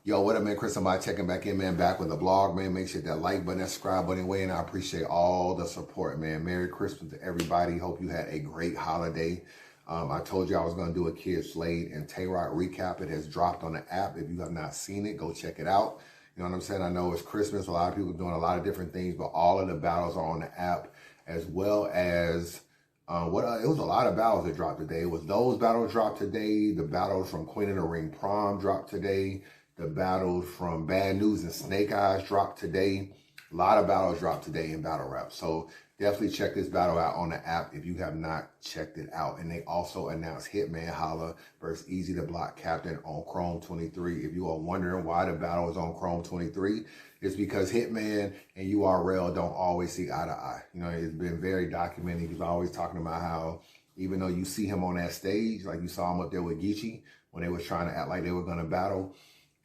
Yo, what up, man? Chris, somebody checking back in, man. Back with the vlog, man. Make sure that like button, that subscribe button away, and I appreciate all the support, man. Merry Christmas to everybody. Hope you had a great holiday. I told you I was going to do a Kid Slade and Tay Roc recap. It has dropped on the app. If you have not seen it, go check it out. You know what I'm saying? I know it's Christmas. A lot of people doing a lot of different things, but all of the battles are on the app, as well as it was a lot of battles that dropped today. It was those battles dropped today. The battles from Queen of the Ring Prom dropped today. The battles from Bad News and Snake Eyes dropped today. A lot of battles dropped today in battle rap. So definitely check this battle out on the app if you have not checked it out. And they also announced Hitman Holla versus Easy to Block Captain on Chrome 23. If you are wondering why the battle is on Chrome 23, it's because Hitman and URL don't always see eye to eye. You know, it's been very documented. He's always talking about how even though you see him on that stage, like you saw him up there with Geechee when they was trying to act like they were going to battle,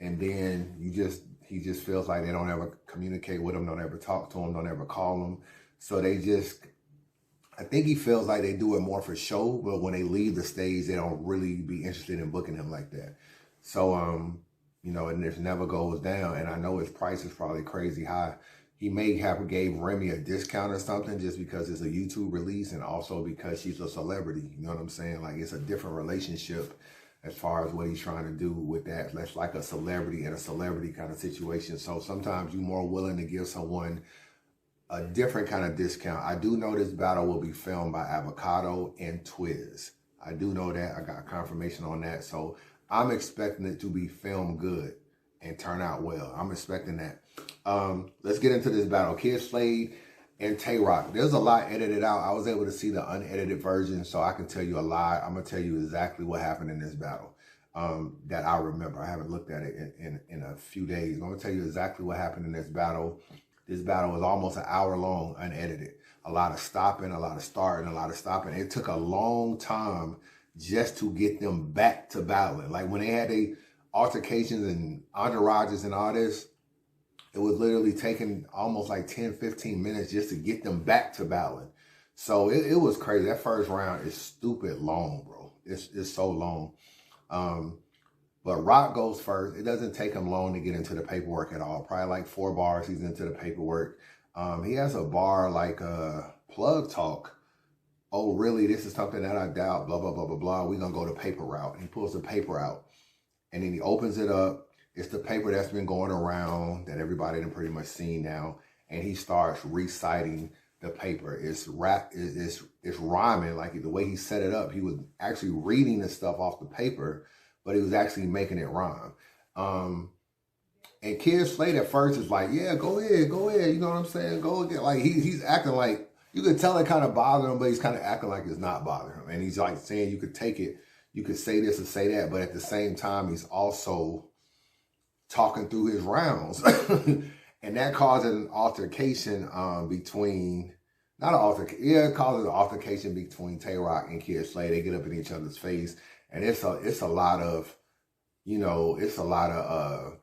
and then he just feels like they don't ever communicate with him, don't ever talk to him, don't ever call him. So I think he feels like they do it more for show, but when they leave the stage, they don't really be interested in booking him like that. So, you know, and this never goes down. And I know his price is probably crazy high. He may have gave Remy a discount or something just because it's a YouTube release and also because she's a celebrity. You know what I'm saying? Like, it's a different relationship as far as what he's trying to do with that. That's like a celebrity and a celebrity kind of situation. So sometimes you're more willing to give someone a different kind of discount. I do know this battle will be filmed by Avocado and Twiz. I do know that. I got confirmation on that. So I'm expecting it to be filmed good and turn out well. I'm expecting that. Let's get into this battle. Kid Slade and Tay Roc. There's a lot edited out. I was able to see the unedited version, so I can tell you a lot. I'm going to tell you exactly what happened in this battle that I remember. I haven't looked at it in a few days. I'm going to tell you exactly what happened in this battle. This battle was almost an hour long, unedited. A lot of stopping, a lot of starting, a lot of stopping. It took a long time just to get them back to battling. Like when they had their altercations and entourages and all this, it was literally taking almost like 10, 15 minutes just to get them back to battling. So it was crazy. That first round is stupid long, bro. It's so long. But Roc goes first. It doesn't take him long to get into the paperwork at all. Probably like 4 bars, he's into the paperwork. He has a bar like plug talk. Oh, really? This is something that I doubt, blah, blah, blah, blah, blah. We're going to go the paper route. And he pulls the paper out. And then he opens it up. It's the paper that's been going around that everybody done pretty much seen now. And he starts reciting the paper. It's rhyming. Like the way he set it up, he was actually reading the stuff off the paper, but he was actually making it rhyme. And Kid Slade at first is like, yeah, go ahead. You know what I'm saying? Go again. Like he's acting like, you could tell it kind of bothering him, but he's kind of acting like it's not bothering him. And he's like saying you could take it, you could say this and say that, but at the same time, he's also talking through his rounds. And that causes an altercation between, not an altercation, yeah, it causes an altercation between Tay Roc and Kid Slade. They get up in each other's face. And it's a lot of, you know, it's a lot of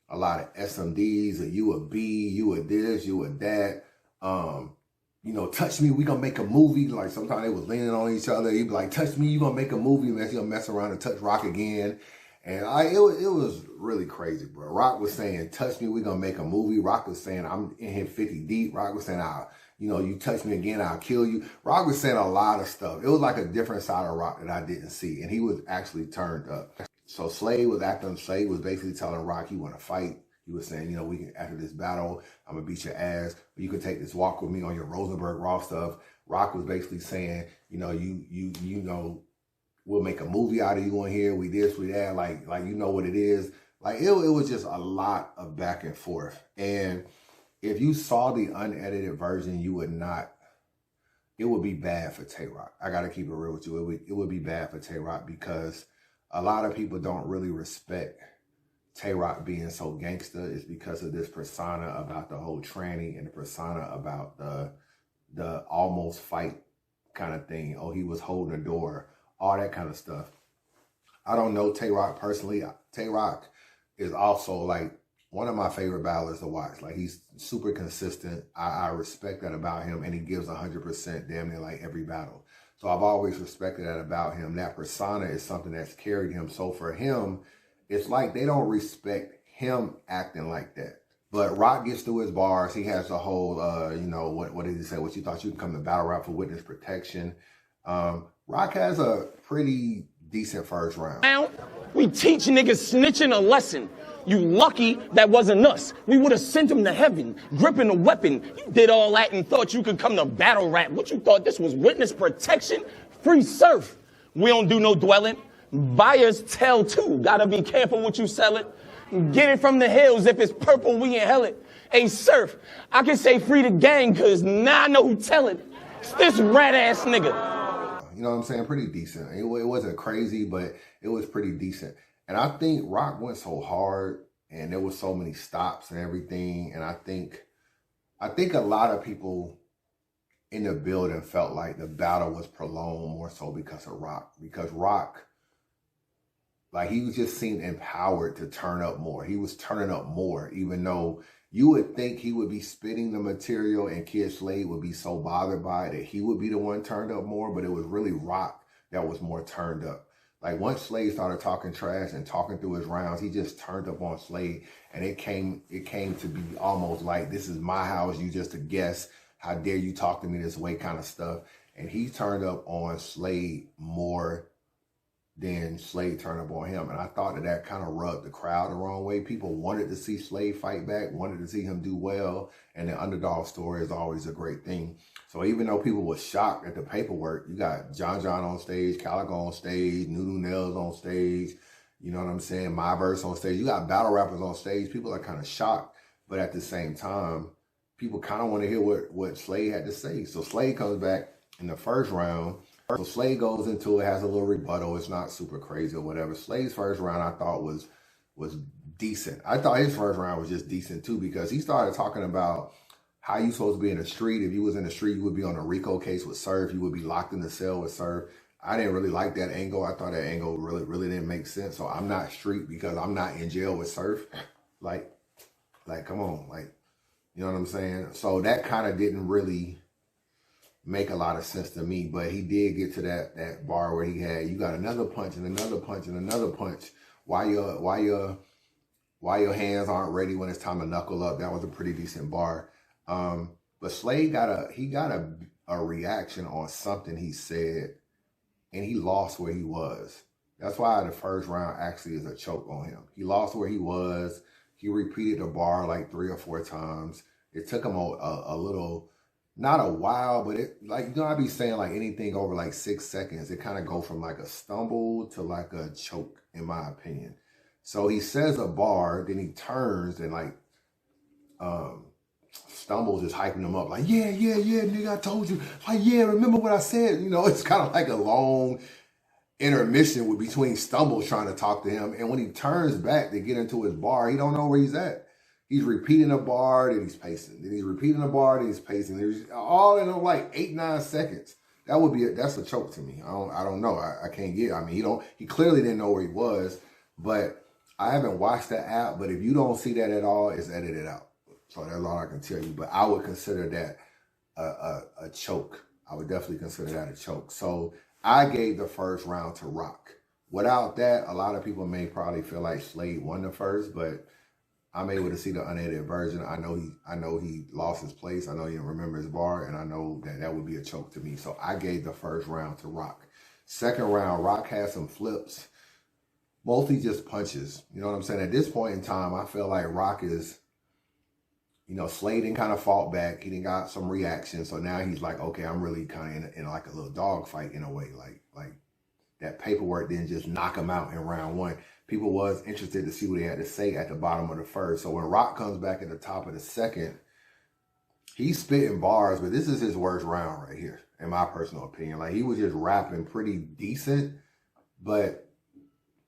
SMDs, or you a B, you a this, you a that. You know, touch me, we gonna make a movie. Like sometimes they was leaning on each other. He'd be like, touch me, you gonna make a movie. And he'll mess around and touch Roc again. And it was really crazy, bro. Roc was saying, touch me, we gonna make a movie. Roc was saying, I'm in here 50 deep. Roc was saying, you know, you touch me again, I'll kill you. Roc was saying a lot of stuff. It was like a different side of Roc that I didn't see. And he was actually turned up. So Slade was basically telling Roc he want to fight. He was saying, you know, we can, after this battle, I'm going to beat your ass, but you can take this walk with me on your Rosenberg Raw stuff. Roc was basically saying, you know, you know, we'll make a movie out of you on here. We this, we that, like you know what it is. Like it was just a lot of back and forth. And if you saw the unedited version, you would not, it would be bad for Tay Roc. I got to keep it real with you. It would be bad for Tay Roc because a lot of people don't really respect Tay Roc being so gangster. Is because of this persona about the whole tranny and the persona about the almost fight kind of thing. Oh, he was holding the door, all that kind of stuff. I don't know Tay Roc personally. Tay Roc is also like one of my favorite battlers to watch. Like he's super consistent. I respect that about him, and he gives 100% damn near like every battle. So I've always respected that about him. That persona is something that's carried him. So for him, it's like they don't respect him acting like that. But Roc gets through his bars. He has the whole, what did he say? What you thought you could come to battle rap for witness protection. Roc has a pretty decent first round. Now, we teach niggas snitching a lesson. You lucky that wasn't us. We would have sent him to heaven, gripping a weapon. You did all that and thought you could come to battle rap. What you thought this was witness protection? Free surf. We don't do no dwelling. Buyers tell too. Gotta be careful what you selling. Get it from the hills. If it's purple, we inhale it. Hey, surf, I can say free the gang, cause now I know who tell it. It's this rat ass nigga. You know what I'm saying? Pretty decent. It wasn't crazy, but it was pretty decent. And I think Roc went so hard and there was so many stops and everything. And I think a lot of people in the building felt like the battle was prolonged more so because of Roc. Because Roc, like, he just seemed empowered to turn up more. He was turning up more, even though you would think he would be spitting the material and Kid Slade would be so bothered by it that he would be the one turned up more, but it was really Roc that was more turned up. Like, once Slade started talking trash and talking through his rounds, he just turned up on Slade, and it came to be almost like, this is my house, you just a guest, how dare you talk to me this way kind of stuff. And he turned up on Slade more than Slade turned up on him. And I thought that kind of rubbed the crowd the wrong way. People wanted to see Slade fight back, wanted to see him do well. And the underdog story is always a great thing. So even though people were shocked at the paperwork, you got John on stage, Calico on stage, Noodle Nails on stage, you know what I'm saying? My Verse on stage. You got battle rappers on stage. People are kind of shocked. But at the same time, people kind of want to hear what Slade had to say. So Slade comes back in the first round. So Slade goes into it, has a little rebuttal. It's not super crazy or whatever. Slade's first round I thought was decent. I thought his first round was just decent too, because he started talking about how you supposed to be in the street. If you was in the street, you would be on a RICO case with Surf. You would be locked in the cell with Surf. I didn't really like that angle. I thought that angle really didn't make sense. So I'm not street because I'm not in jail with Surf. Like, come on. Like, you know what I'm saying? So that kind of didn't really make a lot of sense to me, but he did get to that bar where he had, you got another punch and another punch and another punch. Why your hands aren't ready when it's time to knuckle up. That was a pretty decent bar. But Slade got a reaction on something he said, and he lost where he was. That's why the first round actually is a choke on him. He lost where he was. He repeated the bar like 3 or 4 times. It took him a little, not a while, but it, like, you know, I be saying like anything over like 6 seconds, it kind of go from like a stumble to like a choke, in my opinion. So he says a bar, then he turns and like, Stumbles is hyping him up like, yeah, nigga, I told you. Like, yeah, remember what I said? You know, it's kind of like a long intermission with between Stumbles trying to talk to him. And when he turns back to get into his bar, he don't know where he's at. He's repeating a bar, then he's pacing. Then he's repeating a bar, then he's pacing. There's all in like 8-9 seconds. That's a choke to me. I don't know. I can't get it. I mean, he clearly didn't know where he was, but I haven't watched that app. But if you don't see that at all, it's edited out. So that's all I can tell you. But I would consider that a choke. I would definitely consider that a choke. So I gave the first round to Roc. Without that, a lot of people may probably feel like Slade won the first, but I'm able to see the unedited version. I know he lost his place. I know he didn't remember his bar, and I know that would be a choke to me. So I gave the first round to Roc. Second round, Roc had some flips, mostly just punches. You know what I'm saying? At this point in time, I feel like Roc is, you know, Slade didn't kind of fought back. He didn't got some reaction. So now he's like, okay, I'm really kind of in like a little dog fight in a way. Like that paperwork didn't just knock him out in round 1. People was interested to see what he had to say at the bottom of the first. So when Roc comes back at the top of the second, he's spitting bars, but this is his worst round right here, in my personal opinion. Like, he was just rapping pretty decent, but,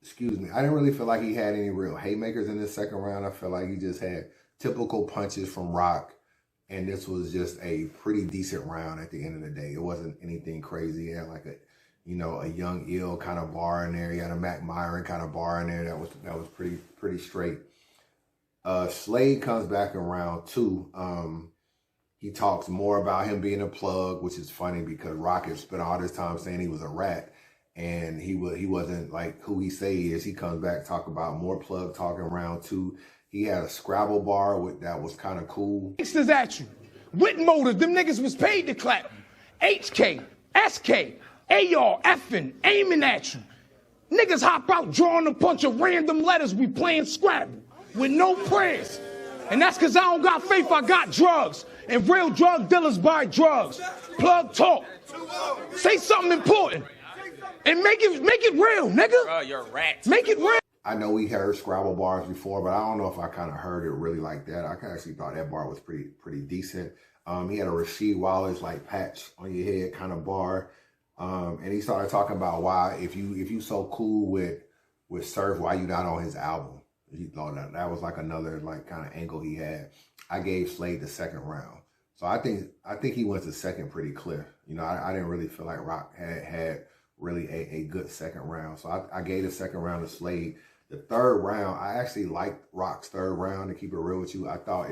excuse me, I didn't really feel like he had any real haymakers in this second round. I felt like he just had typical punches from Roc, and this was just a pretty decent round at the end of the day. It wasn't anything crazy. He had like a Young Ill kind of bar in there. He had a Mac Myron kind of bar in there. That was pretty straight. Slade comes back in round 2. He talks more about him being a plug, which is funny because Roc had spent all this time saying he was a rat, and he wasn't like who he say he is. He comes back, talk about more plug talk in round 2. He had a Scrabble bar that was kind of cool. Gangsters at you. With motors, them niggas was paid to clap. HK, SK, AR, effing, aiming at you. Niggas hop out drawing a bunch of random letters, we playing Scrabble with no prayers. And that's cause I don't got faith, I got drugs. And real drug dealers buy drugs. Plug talk. Say something important. And make it real, nigga. Bro, you're a rat. Make it real. I know we heard Scrabble bars before, but I don't know if I kind of heard it really like that. I actually thought that bar was pretty decent. He had a Rasheed Wallace like patch on your head kind of bar. And he started talking about why if you so cool with Surf, why you not on his album? He thought that was like another like kind of angle he had. I gave Slade the second round. So I think he went to second pretty clear. You know, I didn't really feel like Roc had really a good second round. So I gave the second round to Slade. The third round, I actually liked Roc's third round, to keep it real with you. I thought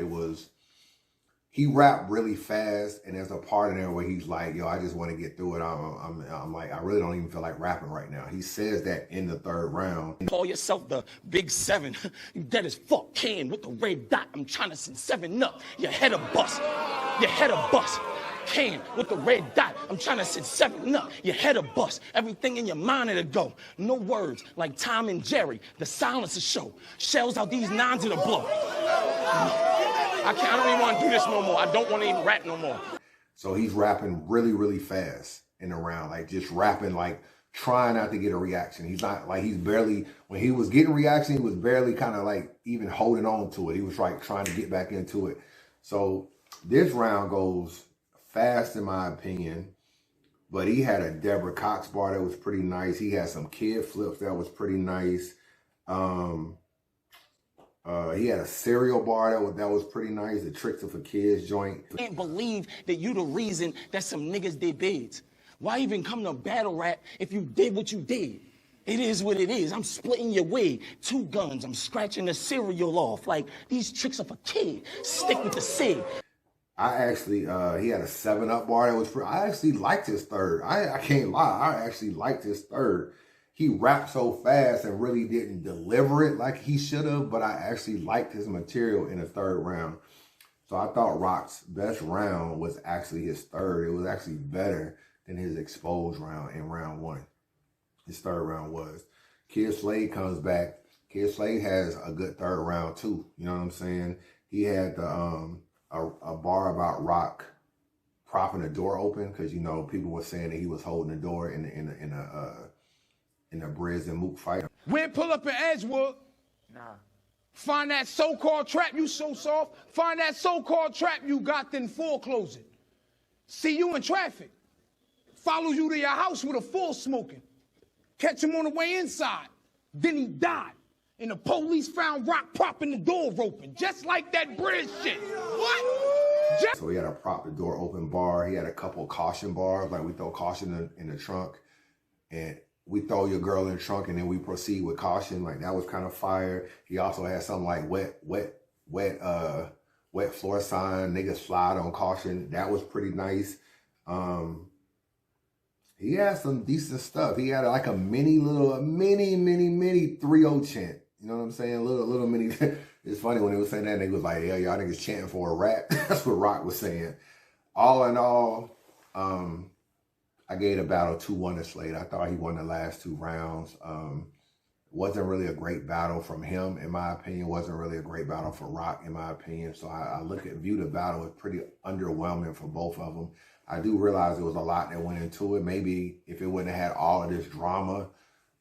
he rapped really fast, and there's a part in there where he's like, yo, I just want to get through it. I'm like, I really don't even feel like rapping right now. He says that in the third round. Call yourself the Big Seven. You dead as fuck can with the red dot. I'm trying to send 7 up. Your head a bust. Your head a bust. Can with the red dot. I'm trying to send 7 up. Your head a bust. Everything in your mind it'll go. No words like Tom and Jerry. The silence is show. Shells out these nines it'll blow. I don't even want to do this no more. I don't want to even rap no more. So he's rapping really, really fast in the round, like just rapping, like trying not to get a reaction. He's not like he's barely, when he was getting reaction, he was barely kind of like even holding on to it. He was like trying to get back into it. So this round goes fast in my opinion, but he had a Deborah Cox bar that was pretty nice. He had some kid flips that was pretty nice. He had a cereal bar that was pretty nice. The Tricks for Kids joint. I can't believe that you the reason that some niggas did bids. Why even come to battle rap if you did what you did? It is what it is. I'm splitting your wig. 2 guns. I'm scratching the cereal off. Like, these tricks are for kids. Stick with the SIG. I actually, he had a 7-Up bar that was, I actually liked his third. I can't lie. I actually liked his third. He rapped so fast and really didn't deliver it like he should have, but I actually liked his material in the third round. So I thought Roc's best round was actually his third. It was actually better than his exposed round in round 1. His third round was. Kid Slade comes back. Kid Slade has a good third round too. You know what I'm saying? He had the a bar about Roc propping the door open because, you know, people were saying that he was holding the door in the Briz and Mook fight. When pull up in Edgewood, find that so-called trap you so soft, find that so-called trap you got, then foreclose it. See you in traffic, follow you to your house with a full smoking, catch him on the way inside, then he died. And the police found Roc propping the door open, just like that Briz shit. What? So he had a prop the door open bar. He had a couple caution bars, like we throw caution in the trunk, and we throw your girl in the trunk, and then we proceed with caution. Like that was kind of fire. He also had something like wet floor sign. Niggas slide on caution. That was pretty nice. He had some decent stuff. He had like a mini 3-0 chant. You know what I'm saying? Little mini. It's funny when he was saying that, nigga was like, yeah, y'all niggas chanting for a rap. That's what Roc was saying. All in all, I gave the battle 2-1 to Slade. I thought he won the last 2 rounds. Wasn't really a great battle from him, in my opinion. Wasn't really a great battle for Roc, in my opinion. So I view the battle as pretty underwhelming for both of them. I do realize there was a lot that went into it. Maybe if it wouldn't have had all of this drama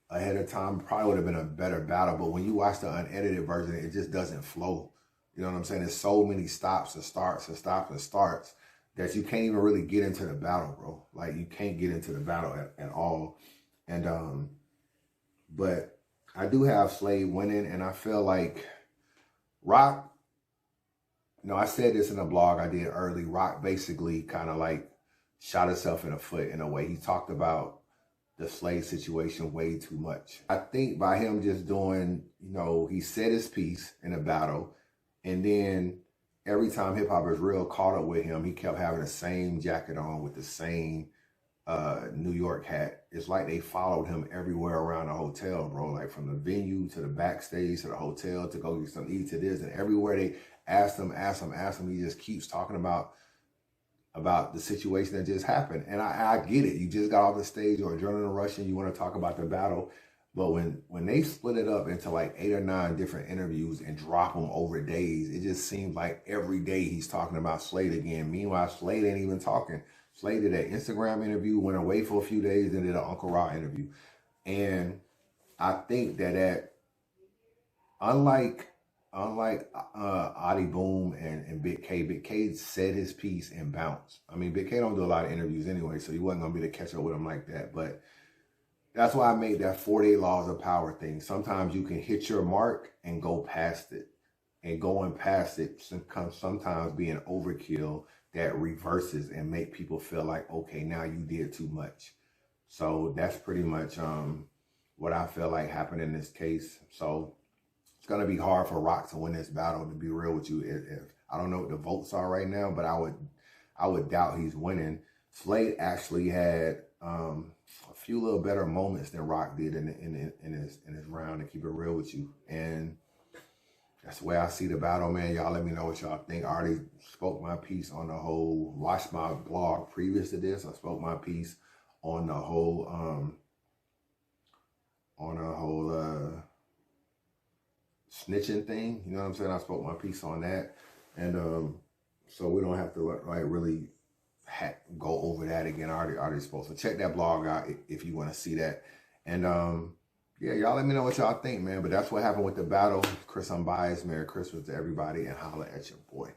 ahead of time, probably would have been a better battle. But when you watch the unedited version, it just doesn't flow. You know what I'm saying? There's so many stops and starts and stops and starts that you can't even really get into the battle, bro. Like, you can't get into the battle at all. And, but I do have Slade winning, and I feel like Roc, you know, I said this in a blog I did early. Roc basically kind of like shot himself in the foot in a way. He talked about the Slade situation way too much. I think by him just doing, you know, he said his piece in a battle, and then every time Hip Hop Is Real caught up with him, he kept having the same jacket on with the same New York hat. It's like they followed him everywhere around the hotel, bro. Like from the venue to the backstage to the hotel to go get some eat to this, and everywhere they asked him, he just keeps talking about the situation that just happened. And I get it. You just got off the stage or adrenaline rush and you want to talk about the battle. But when they split it up into like 8 or 9 different interviews and drop them over days, it just seems like every day he's talking about Slade again. Meanwhile, Slade ain't even talking. Slade did an Instagram interview, went away for a few days, and did an Uncle Ra interview. And I think that unlike Adi Boom and Big K said his piece and bounced. I mean, Big K don't do a lot of interviews anyway, so you wasn't gonna be able to catch up with him like that. But that's why I made that 48 laws of power thing. Sometimes you can hit your mark and go past it. And going past it sometimes be an overkill that reverses and make people feel like, okay, now you did too much. So that's pretty much what I feel like happened in this case. So it's going to be hard for Roc to win this battle, to be real with you. If I don't know what the votes are right now, but I would doubt he's winning. Slade actually had a few little better moments than Roc did in his round, to keep it real with you. And that's the way I see the battle, man. Y'all let me know what y'all think. I already spoke my piece on the whole, watch my blog previous to this. I spoke my piece on the whole, snitching thing. You know what I'm saying? I spoke my piece on that. And so we don't have to like really go over that again. I already spoke. So check that blog out if you want to see that. And yeah, y'all let me know what y'all think, man. But that's what happened with the battle. Chris Unbiased. Merry Christmas to everybody, and holla at your boy.